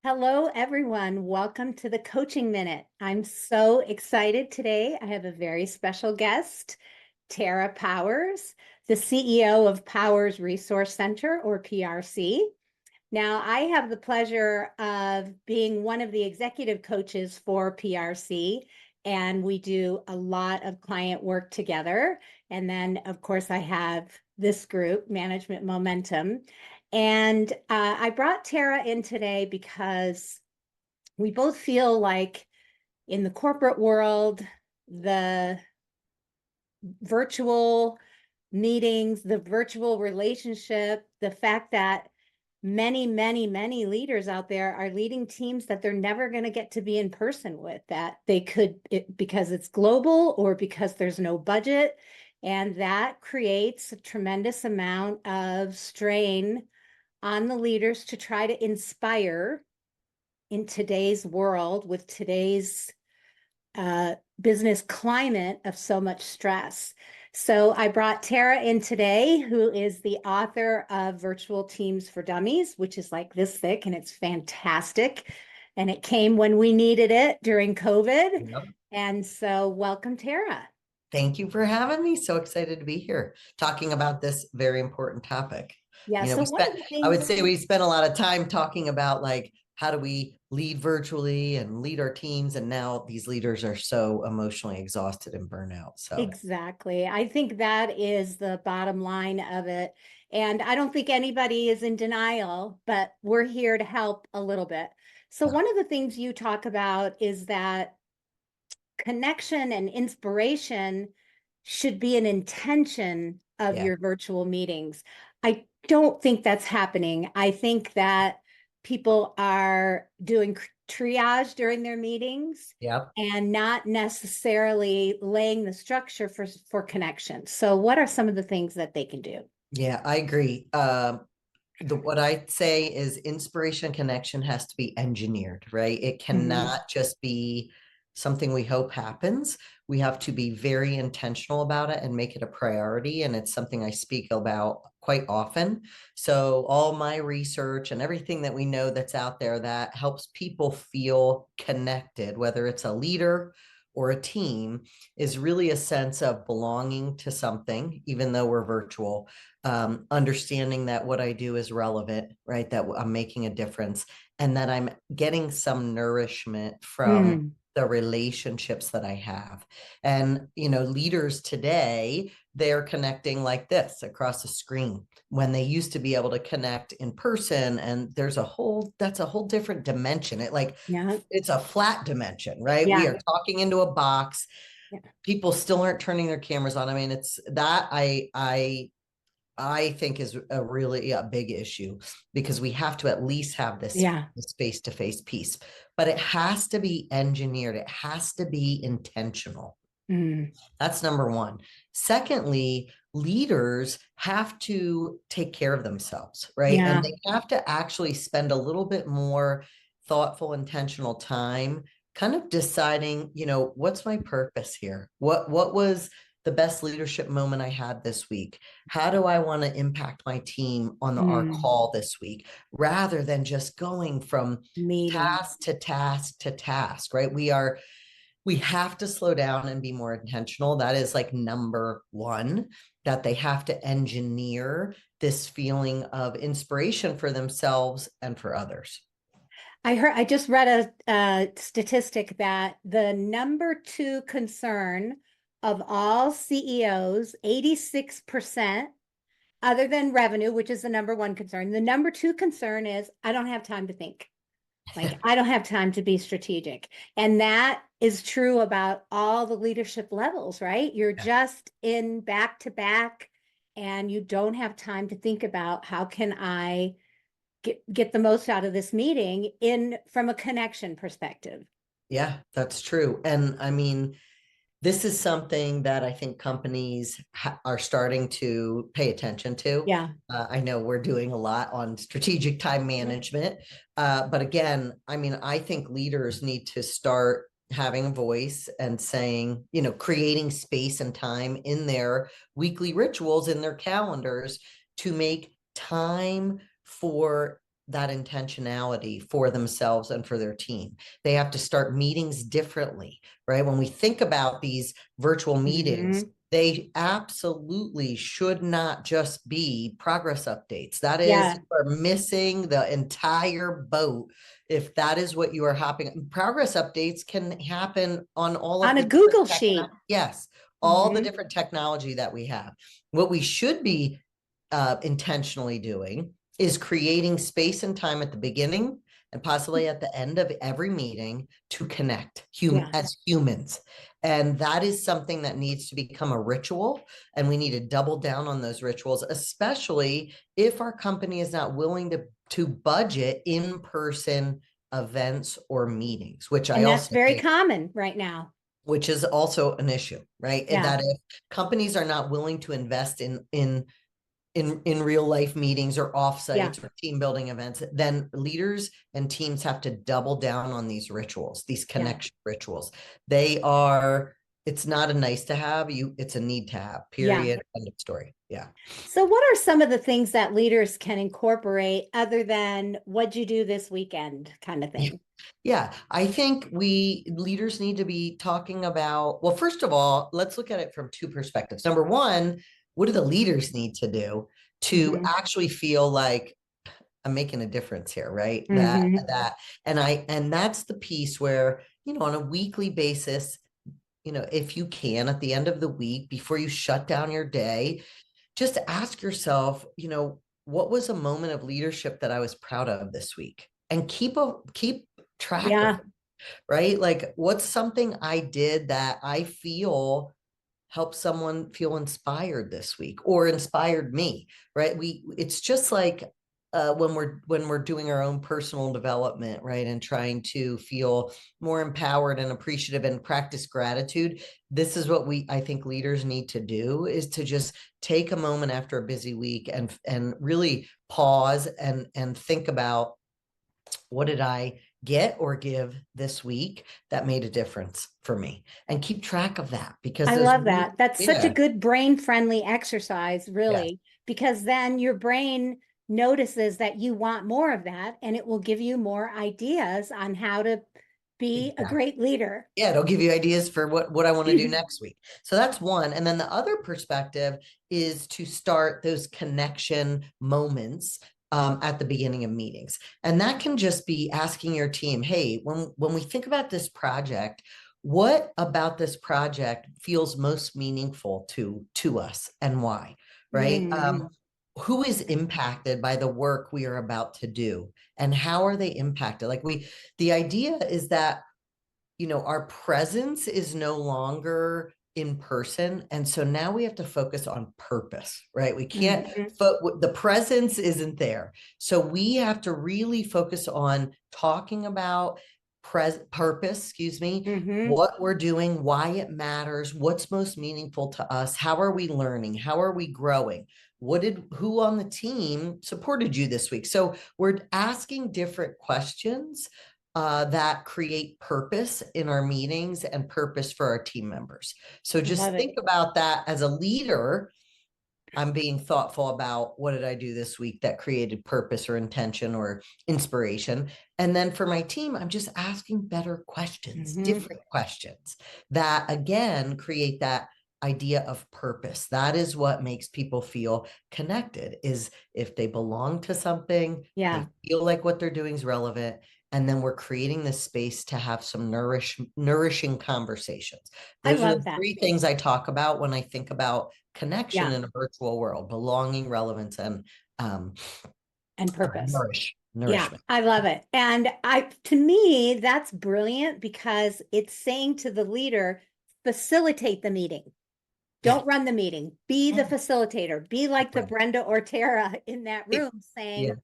Hello, everyone. Welcome to the Coaching Minute. I'm so excited today. I have a very special guest, Tara Powers, the CEO of Powers Resource Center, or PRC. Now, I have the pleasure of being one of the executive coaches for PRC, and we do a lot of client work together. And then, of course, I have this group, Management Momentum. And I brought Tara in today because we both feel like in the corporate world, the virtual meetings, the virtual relationship, the fact that many leaders out there are leading teams that they're never going to get to be in person with, that they could, because it's global or because there's no budget. And that creates a tremendous amount of strain on the leaders to try to inspire in today's world with today's business climate of so much stress. So I brought Tara in today, who is the author of Virtual Teams for Dummies, which is like this thick and it's fantastic. And it came when we needed it during COVID. Yep. And so welcome, Tara. Thank you for having me. So excited to be here talking about this very important topic. Yeah, You know, so we one of spent, the I would things, say we spent a lot of time talking about like, how do we lead virtually and lead our teams? And now these leaders are so emotionally exhausted and burnout. So exactly. I think that is the bottom line of it. And I don't think anybody is in denial, but we're here to help a little bit. So yeah, one of the things you talk about is that connection and inspiration should be an intention of yeah, your virtual meetings. I don't think that's happening. I think that people are doing triage during their meetings yeah. and not necessarily laying the structure for connection. So what are some of the things that they can do? Yeah, I agree. What I say is inspiration connection has to be engineered, right? It Mhm. cannot just be something we hope happens. We have to be very intentional about it and make it a priority. And it's something I speak about quite often. So all my research and everything that we know that's out there that helps people feel connected, whether it's a leader or a team, is really a sense of belonging to something, even though we're virtual, understanding that what I do is relevant, right? That I'm making a difference and that I'm getting some nourishment from Mm. the relationships that I have. And, you know, leaders today, they're connecting like this across a screen when they used to be able to connect in person. And that's a whole different dimension. Yeah. It's a flat dimension, right? We Yeah. are talking into a box. Yeah. People still aren't turning their cameras on. I mean, it's that I think is a really a big issue because we have to at least have Yeah. this face-to-face piece, but it has to be engineered. It has to be intentional. Mm. That's number one. Secondly, leaders have to take care of themselves, right? And Yeah. they have to actually spend a little bit more thoughtful, intentional time kind of deciding, you know, what's my purpose here? What was the best leadership moment I had this week? How do I want to impact my team on our Mm. call this week rather than just going from Meeting. task to task to task, right? We have to slow down and be more intentional. That is like number one, that they have to engineer this feeling of inspiration for themselves and for others. I just read a statistic that the number two concern of all CEOs, 86%, other than revenue, which is the number one concern, the number two concern is I don't have time to think. Like, I don't have time to be strategic. And that is true about all the leadership levels, right? You're Yeah. just in back to back and you don't have time to think about how can I get the most out of this meeting in from a connection perspective. Yeah, that's true. And I mean, this is something that I think companies are starting to pay attention to. Yeah. I know we're doing a lot on strategic time management. But again, I mean, I think leaders need to start having a voice and saying, you know, creating space and time in their weekly rituals, in their calendars to make time for that intentionality for themselves and for their team. They have to start meetings differently, right? When we think about these virtual meetings, they absolutely should not just be progress updates. That is, Yeah. you are missing the entire boat if that is what you are hopping. Progress updates can happen on all of On a the Google different sheet. yes, all the different technology that we have. What we should be intentionally doing is creating space and time at the beginning and possibly at the end of every meeting to connect Yeah. as humans. And that is something that needs to become a ritual. And we need to double down on those rituals, especially if our company is not willing to budget in-person events or meetings, which I And that's also very think, common right now. which is also an issue, right? Yeah. That if companies are not willing to invest in real life meetings or offsites or team building events, then leaders and teams have to double down on these rituals, these connection rituals. They are, it's not a nice to have, it's a need to have, period. End of story. Yeah. So what are some of the things that leaders can incorporate other than what'd you do this weekend kind of thing? Yeah, I think we leaders need to be talking about, well, first of all, let's look at it from two perspectives. Number one, what do the leaders need to do to actually feel like I'm making a difference here, right? And that's the piece where, on a weekly basis, if you can, at the end of the week, before you shut down your day, just ask yourself, what was a moment of leadership that I was proud of this week? And keep track of it, right? Like, what's something I did that I feel helped someone feel inspired this week or inspired me, right? It's just like when we're doing our own personal development, right, and trying to feel more empowered and appreciative and practice gratitude. This is what I think leaders need to do, is to just take a moment after a busy week and really pause and think about, what did I get or give this week that made a difference for me, and keep track of that, because I love that. That's such a yeah, good brain friendly exercise, yeah, really, because then your brain notices that you want more of that and it will give you more ideas on how to be a exactly. great leader. Yeah, it'll give you ideas for what I want to do next week. So that's one. And then the other perspective is to start those connection moments at the beginning of meetings. And that can just be asking your team, hey, when we think about this project, what about this project feels most meaningful to us and why, right? Who is impacted by the work we are about to do, and how are they impacted? The idea is that our presence is no longer in person. And so now we have to focus on purpose, right? We can't, the presence isn't there. So we have to really focus on talking about purpose, excuse me, what we're doing, why it matters, what's most meaningful to us, how are we learning, how are we growing, who on the team supported you this week. So we're asking different questions that create purpose in our meetings and purpose for our team members. So just think about that as a leader. I'm being thoughtful about, what did I do this week that created purpose or intention or inspiration? And then for my team, I'm just asking better questions, different questions that again create that idea of purpose. That is what makes people feel connected, is if they belong to something, they feel like what they're doing is relevant. And then we're creating this space to have some nourishing conversations. Those are the three things I talk about when I think about connection in a virtual world: belonging, relevance, and purpose. nourishment. I love it. And to me, that's brilliant, because it's saying to the leader, facilitate the meeting. Don't run the meeting. Be the facilitator. Be like the Brenda or Tara in that room, saying,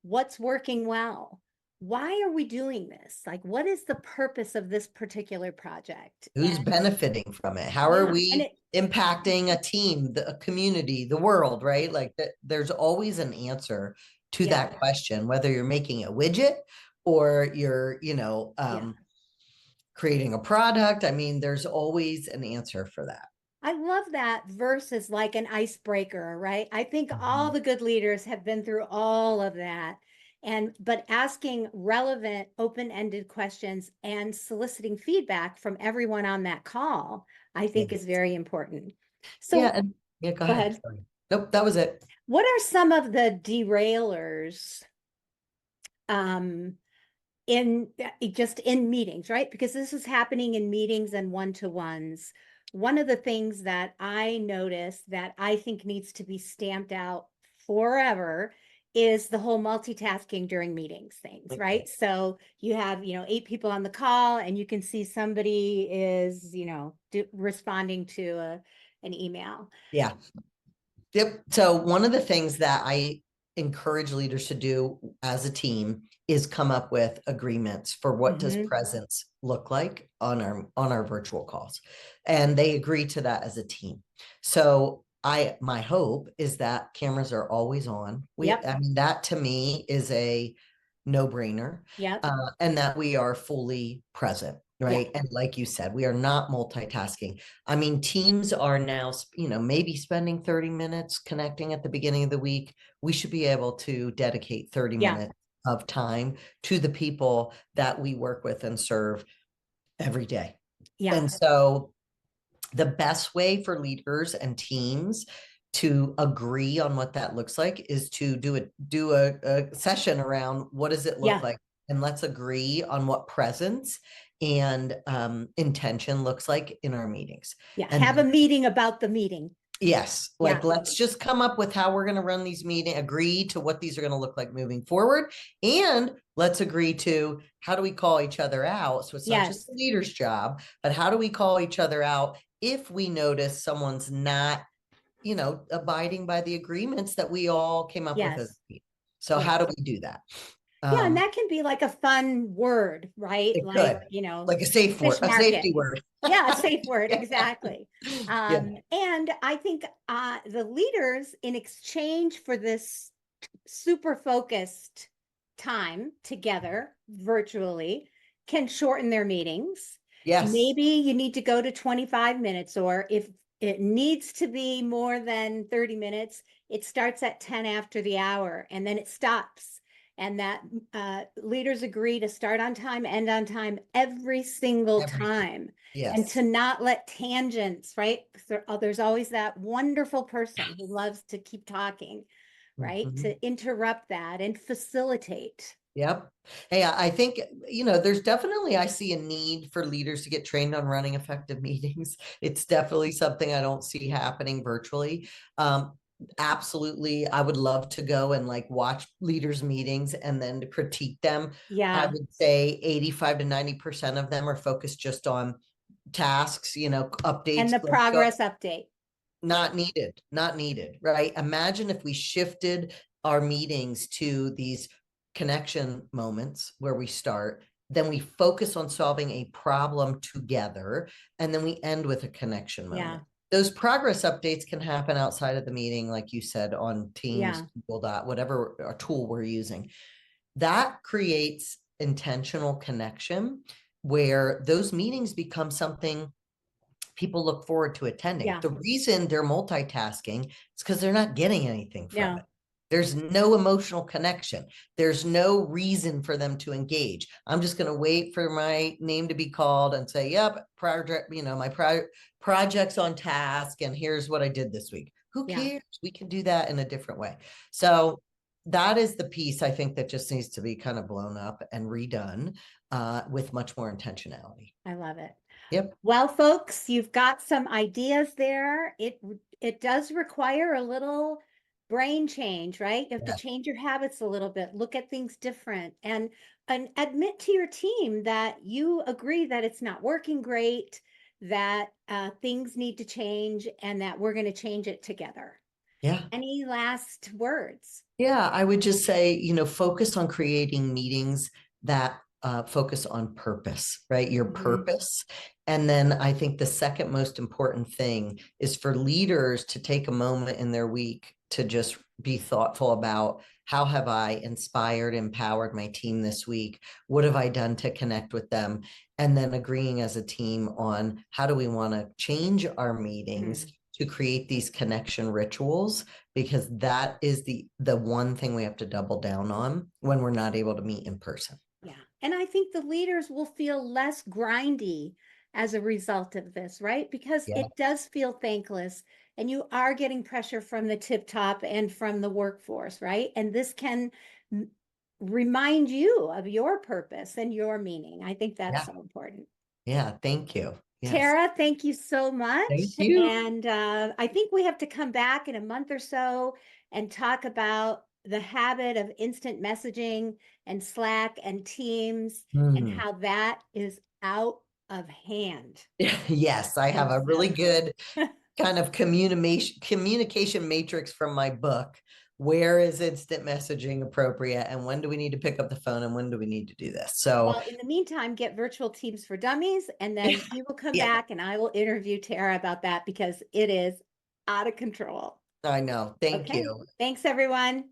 what's working well? Why are we doing this? Like, what is the purpose of this particular project? Who's benefiting from it? How are we impacting a team, a community, the world, right? Like that, there's always an answer to that question, whether you're making a widget or you're, creating a product. I mean, there's always an answer for that. I love that versus like an icebreaker, right? I think all the good leaders have been through all of that. But asking relevant, open-ended questions and soliciting feedback from everyone on that call, I think is very important. So Yeah, go go ahead. ahead. Sorry. Nope, that was it. What are some of the derailers in just in meetings, right? Because this is happening in meetings and one-to-ones. One of the things that I noticed that I think needs to be stamped out forever is the whole multitasking during meetings things, right? So you have, 8 people on the call and you can see somebody is, responding to an email. Yeah. Yep. So one of the things that I encourage leaders to do as a team is come up with agreements for what does presence look like on our virtual calls. And they agree to that as a team. So my hope is that cameras are always on. I mean, that to me is a no-brainer. Yep. And that we are fully present. Right. And like you said, we are not multitasking. I mean, teams are now, maybe spending 30 minutes connecting at the beginning of the week. We should be able to dedicate 30 minutes of time to the people that we work with and serve every day. And so the best way for leaders and teams to agree on what that looks like is to do a session around what does it look like, and let's agree on what presence and intention looks like in our meetings. And have a meeting about the meeting. Yes. Let's just come up with how we're going to run these meetings, agree to what these are going to look like moving forward. And let's agree to how do we call each other out. So it's not just the leader's job, but how do we call each other out if we notice someone's not, abiding by the agreements that we all came up with. So how do we do that? And that can be like a fun word, right? Like a safe word, a safety word. A safe word, exactly. And I think the leaders, in exchange for this super focused time together virtually, can shorten their meetings. Maybe you need to go to 25 minutes, or if it needs to be more than 30 minutes, it starts at 10 after the hour and then it stops. And that leaders agree to start on time, end on time every single time. And to not let tangents, right? There's always that wonderful person who loves to keep talking, right? To interrupt that and facilitate. Yep. Hey, I think, there's definitely, I see a need for leaders to get trained on running effective meetings. It's definitely something I don't see happening virtually. Absolutely. I would love to go and watch leaders meetings and then to critique them. I would say 85 to 90% of them are focused just on tasks, updates. And the progress update. Not needed, right? Imagine if we shifted our meetings to these connection moments where we start, then we focus on solving a problem together, and then we end with a connection moment. Those progress updates can happen outside of the meeting, like you said, on Teams, Google Doc, whatever tool we're using. That creates intentional connection where those meetings become something people look forward to attending. The reason they're multitasking is because they're not getting anything from it. There's no emotional connection. There's no reason for them to engage. I'm just going to wait for my name to be called and say, yep, project, my project's on task and here's what I did this week. Who cares? We can do that in a different way. So that is the piece I think that just needs to be kind of blown up and redone with much more intentionality. I love it. Yep. Well, folks, you've got some ideas there. It does require a little brain change, right? You have to change your habits a little bit, look at things different, and admit to your team that you agree that it's not working great, that things need to change, and that we're going to change it together. Any last words? I would just say, focus on creating meetings that focus on purpose, right? Your purpose. And then I think the second most important thing is for leaders to take a moment in their week to just be thoughtful about how have I inspired, empowered my team this week? What have I done to connect with them? And then agreeing as a team on how do we want to change our meetings to create these connection rituals, because that is the one thing we have to double down on when we're not able to meet in person. Yeah. And I think the leaders will feel less grindy as a result of this, right? Because Yeah. it does feel thankless and you are getting pressure from the tip top and from the workforce, right? And this can remind you of your purpose and your meaning. I think that's Yeah. so important. Yeah. Thank you. Yes. Tara, thank you so Thank much. you. And I think we have to come back in a month or so and talk about the habit of instant messaging and Slack and Teams and Hmm. how that is out of hand. Yes, I have And a really so, good kind of communication matrix from my book. Where is instant messaging appropriate, and when do we need to pick up the phone, and when do we need to do this? So well, in the meantime, get Virtual Teams for Dummies, and then we will come yeah, back and I will interview Tara about that because it is out of control. I know. Thank Okay. you. Thanks, everyone.